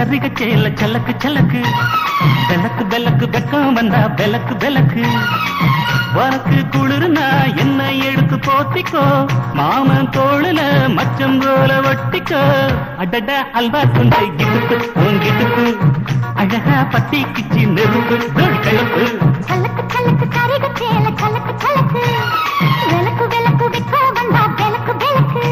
சரிக சேல சலக்கு சலக்கு பெலக்கு பெலக்கு வெக்கம் வந்தா பெலக்கு பெலக்கு உனக்கு குளிர்னா என்ன எடுத்து போத்திக்கோ மாமன் தோளுல மச்சம் போல ஒட்டிக்கோ அடட அல்வா துண்டை கிட்டுக்கு உங்கிட்டுக்கு அழகா பத்தி கிச்சி நெருப்பு கிழப்பு சலக்கு சலக்கு சரிக சேல சலக்கு சலக்கு வெலக்கு வெலக்கு வெக்கம் வந்தா பெலக்கு பெலக்கு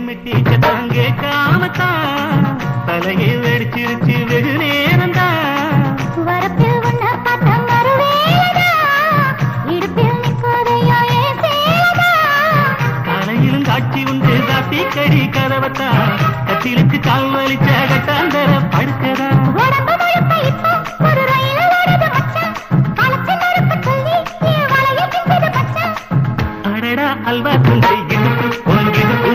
மெட்டிச்சதாங்கே காமத்தான் தலையை வெடிச்சிருச்சு வெகு நேரம்தான் வரப்பில் உன்ன பார்த்த மறுவேளா இடுப்பில் நிற்கோதையோ ஏன் சேலதா காலையிலும் காட்சி உண்டு காட்டி கடி கதவத்தான் கத்திலுக்கு கால் வலிச்ச கட்டாந்தர படுக்கதா உடம்பு முழுக்க இப்போ ஒரு ரயில் ஓடுது மச்சான் காலத்தில் நெருப்பு சொல்லி என் வலையை பிஞ்சது பச்சான் அடடா அல்வா துண்டை இடுப்பு ஓங்கிடுப்பு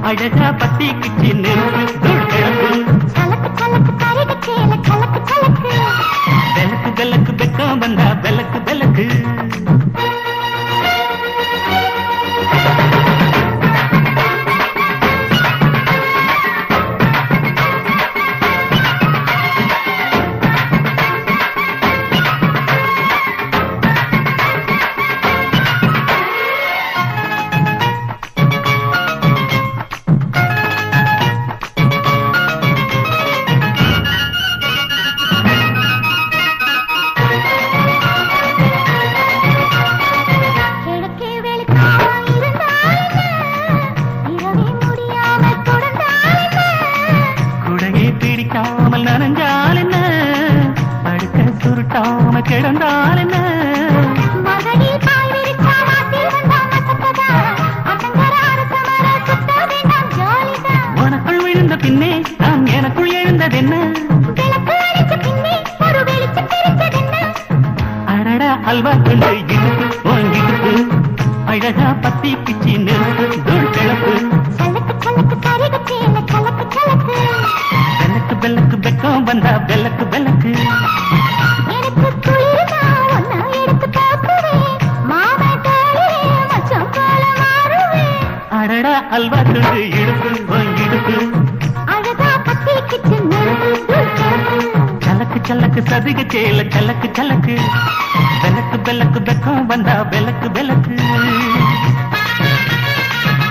அழகா பத்தி கிச்சி நெருப்பு கிழப்பு சலக்கு சலக்கு சரிக சேல சலக்கு சலக்கு பெலக்கு பெலக்கு வெக்கம் வந்தா பெலக்கு பெலக்கு பிடிக்காமல் நனைஞ்சால் என்ன படுக்க சுருட்டாம கிடந்தால் என்ன உனக்குள் விழுந்த பின்னே நான் எனக்குள் எழுந்ததென்ன அடடா அல்வா கொண்டு இடுப்பு வாங்கிடுப்பு அழகா பத்தி பிச்சி நெருப்பு கிழப்பு பெலக்கு பெலக்கு வெக்கம் வந்தா பெலக்கு பெலக்கு அடடா அல்வா கொண்டு இடுப்பு வாங்கிடுப்பு சலக்கு சலக்கு சதிக சேல சலக்கு சலக்கு பெலக்கு பெலக்கு வெக்கம் வந்தா பெலக்கு பெலக்கு